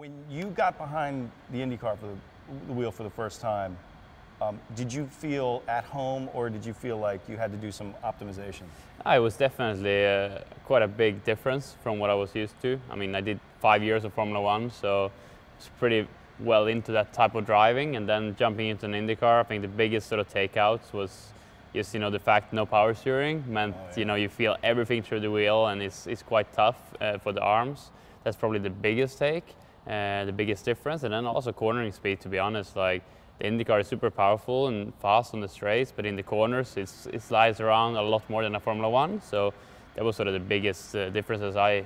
When you got behind the IndyCar for the wheel for the first time, did you feel at home, or did you feel like you had to do some optimization? It was definitely quite a big difference from what I was used to. I mean, I did 5 years of Formula One, so it's pretty well into that type of driving. And then jumping into an IndyCar, I think the biggest sort of takeouts was just, the fact no power steering meant, you feel everything through the wheel, and it's quite tough for the arms. That's probably the biggest take, the biggest difference. And then also cornering speed, to be honest. Like, the IndyCar is super powerful and fast on the straights, but in the corners it slides around a lot more than a Formula One. So that was sort of the biggest differences I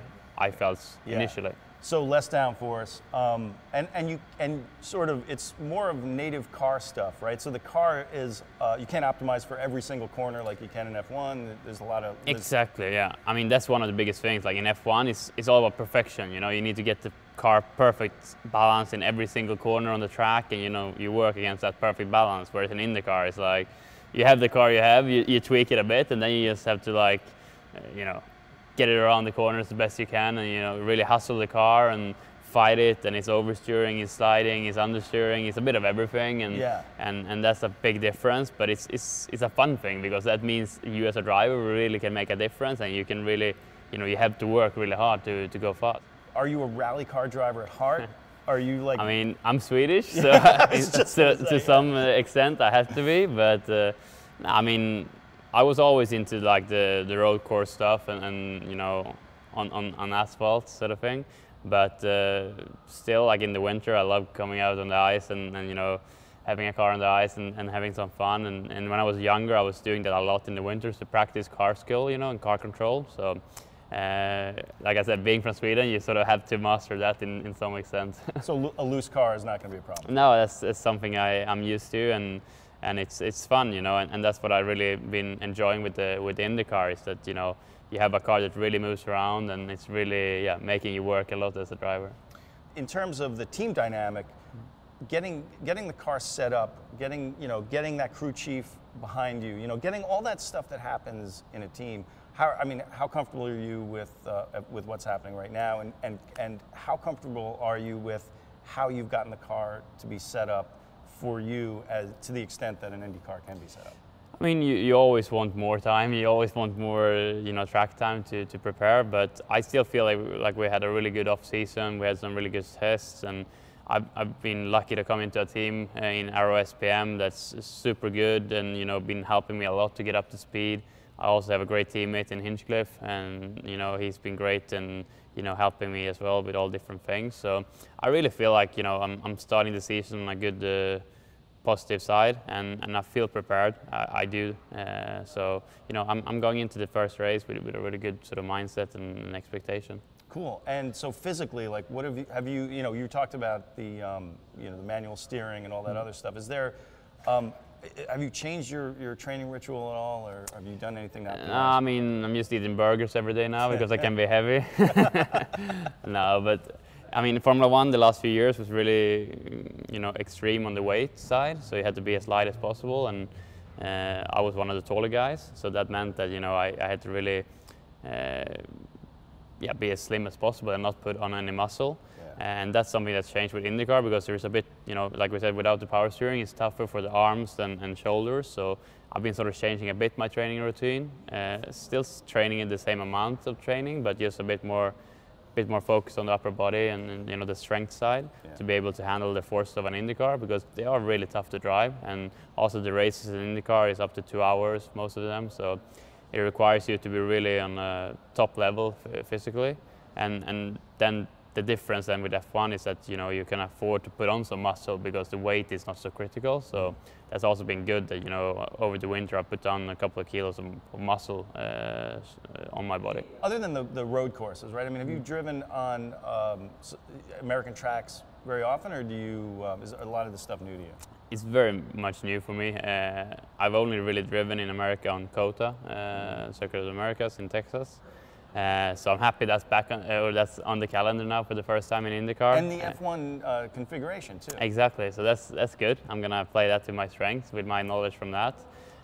felt initially. So less downforce, and sort of it's more of native car stuff, right? So the car is you can't optimize for every single corner like you can in F1. There's a lot of exactly, yeah. I mean, that's one of the biggest things. Like in F1, it's all about perfection. You need to get the car perfect balance in every single corner on the track, and you work against that perfect balance. Whereas in IndyCar, it's like you have the car you have, you tweak it a bit, and then you just have to get it around the corners the best you can, and really hustle the car and fight it. And it's oversteering, it's sliding, it's understeering, it's a bit of everything, and that's a big difference. But it's a fun thing, because that means you as a driver really can make a difference, and you can really, you have to work really hard to go fast. Are you a rally car driver at heart? Are you like? I mean, I'm Swedish, so to some extent I have to be. But I mean, I was always into like the road course stuff and on asphalt sort of thing. But still, like in the winter, I love coming out on the ice and having a car on the ice and having some fun. And when I was younger, I was doing that a lot in the winters to practice car skill, and car control. So. Like I said, being from Sweden, you sort of have to master that in some extent. So a loose car is not going to be a problem? No, that's something I'm used to, and it's fun, and that's what I really been enjoying with the IndyCar, is that you have a car that really moves around, and it's really making you work a lot as a driver. In terms of the team dynamic, getting the car set up, getting that crew chief behind you, getting all that stuff that happens in a team. How comfortable are you with what's happening right now, and how comfortable are you with how you've gotten the car to be set up for you, to the extent that an Indy car can be set up? I mean, you always want more time. You always want more, track time to prepare. But I still feel like we had a really good off season. We had some really good tests, and I've been lucky to come into a team in Arrow SPM that's super good, and been helping me a lot to get up to speed. I also have a great teammate in Hinchcliffe, and he's been great and helping me as well with all different things. So I really feel like I'm starting the season on a good positive side, and I feel prepared. I do. So I'm going into the first race with a really good sort of mindset and expectation. Cool. And so physically, like, what have you you talked about the the manual steering and all that other stuff. Is there have you changed your training ritual at all, or have you done anything that? No, I mean, I'm just eating burgers every day now because I can be heavy. No, but I mean, Formula One the last few years was really, extreme on the weight side. So you had to be as light as possible, and I was one of the taller guys. So that meant that I had to really, be as slim as possible and not put on any muscle. And that's something that's changed with IndyCar, because there's a bit, like we said, without the power steering, it's tougher for the arms and shoulders. So I've been sort of changing a bit my training routine. Still training in the same amount of training, but just a bit more focused on the upper body and the strength side to be able to handle the force of an IndyCar, because they are really tough to drive. And also the races in IndyCar is up to 2 hours, most of them. So it requires you to be really on a top level physically, and then the difference then with F1 is that you can afford to put on some muscle because the weight is not so critical. So that's also been good that over the winter I put on a couple of kilos of muscle on my body. Other than the road courses, right? I mean, have you driven on American tracks very often, or do you is a lot of this stuff new to you? It's very much new for me. I've only really driven in America on COTA, Circuit of the Americas in Texas. So I'm happy that's back on, or that's on the calendar now for the first time in IndyCar. And the F1 configuration too. Exactly. So that's good. I'm gonna play that to my strengths with my knowledge from that.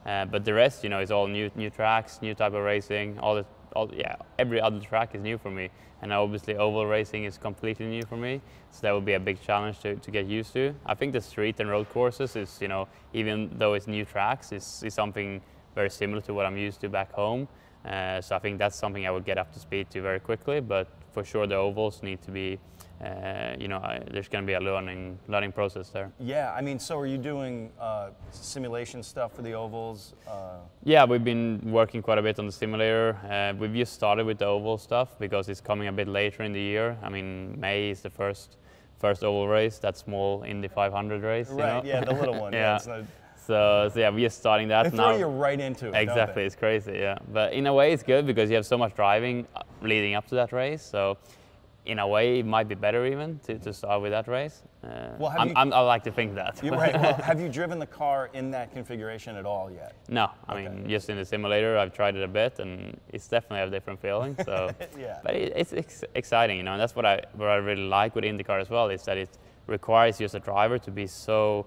But the rest, is all new tracks, new type of racing, all the every other track is new for me, and obviously oval racing is completely new for me. So that would be a big challenge to get used to. I think the street and road courses is, even though it's new tracks, is something very similar to what I'm used to back home. So I think that's something I would get up to speed to very quickly. But for sure, the ovals need to be, there's going to be a learning process there. Yeah, I mean, so are you doing simulation stuff for the ovals? Yeah, we've been working quite a bit on the simulator. We've just started with the oval stuff because it's coming a bit later in the year. I mean, May is the first oval race, that small Indy 500 race. Right, yeah, the little one. Yeah. So yeah, we're starting that they now. Throw you right into it. Exactly, it's crazy, yeah. But in a way, it's good because you have so much driving leading up to that race. So in a way, it might be better even to start with that race. Well, I like to think that. You're right. Well, have you driven the car in that configuration at all yet? No, I mean, just in the simulator, I've tried it a bit, and it's definitely a different feeling. So, yeah. But it's exciting, and that's what I really like with IndyCar as well, is that it requires you as a driver to be so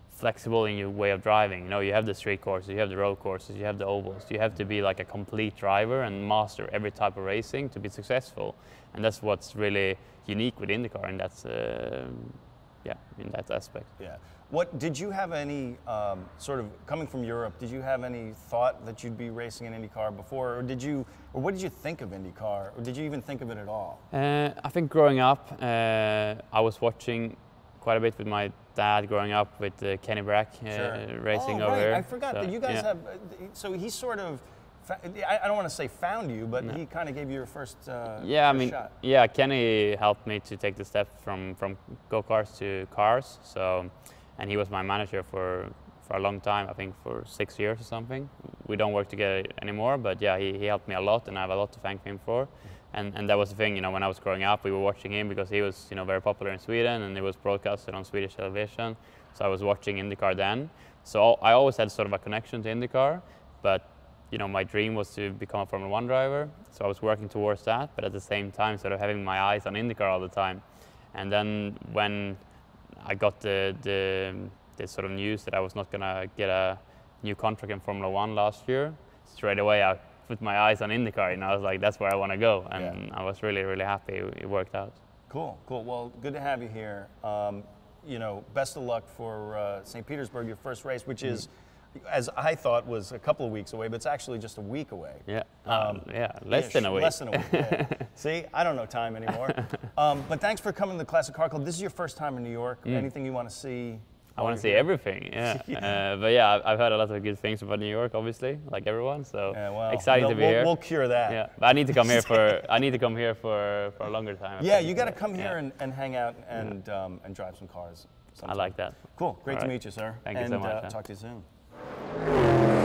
flexible in your way of driving. You have the street courses, you have the road courses, you have the ovals. You have to be like a complete driver and master every type of racing to be successful. And that's what's really unique with IndyCar, and that's in that aspect. Yeah. What did you have any sort of coming from Europe? Did you have any thought that you'd be racing in IndyCar before, or what did you think of IndyCar, or did you even think of it at all? I think growing up, I was watching quite a bit with my dad growing up with Kenny Brack racing over here. I forgot that you guys have. So he sort of, I don't want to say found you, but he kind of gave you your first. Shot. Yeah, Kenny helped me to take the step from go-karts to cars. So, and he was my manager for a long time. I think for 6 years or something. We don't work together anymore, but yeah, he helped me a lot, and I have a lot to thank him for. And that was the thing, when I was growing up, we were watching him because he was, very popular in Sweden, and it was broadcasted on Swedish television. So I was watching IndyCar then. So I always had sort of a connection to IndyCar, but my dream was to become a Formula 1 driver. So I was working towards that, but at the same time, sort of having my eyes on IndyCar all the time. And then when I got the sort of news that I was not gonna get a new contract in Formula 1 last year, straight away I put my eyes on IndyCar, I was like, that's where I want to go, and I was really, really happy it worked out. Cool. Well, good to have you here. Best of luck for St. Petersburg, your first race, which is, as I thought, was a couple of weeks away, but it's actually just a week away. Yeah, less than a week. Less than a week, yeah. See, I don't know time anymore. But thanks for coming to the Classic Car Club. This is your first time in New York. Anything you want to see? I want to see everything, yeah. But yeah, I've heard a lot of good things about New York, obviously, like everyone. So exciting to be here. We'll cure that. Yeah, but I need to come here for a longer time. Yeah, you got to come here and hang out and drive some cars sometime. I like that. Cool. Great to meet you, sir. Thank you so much. Talk to you soon.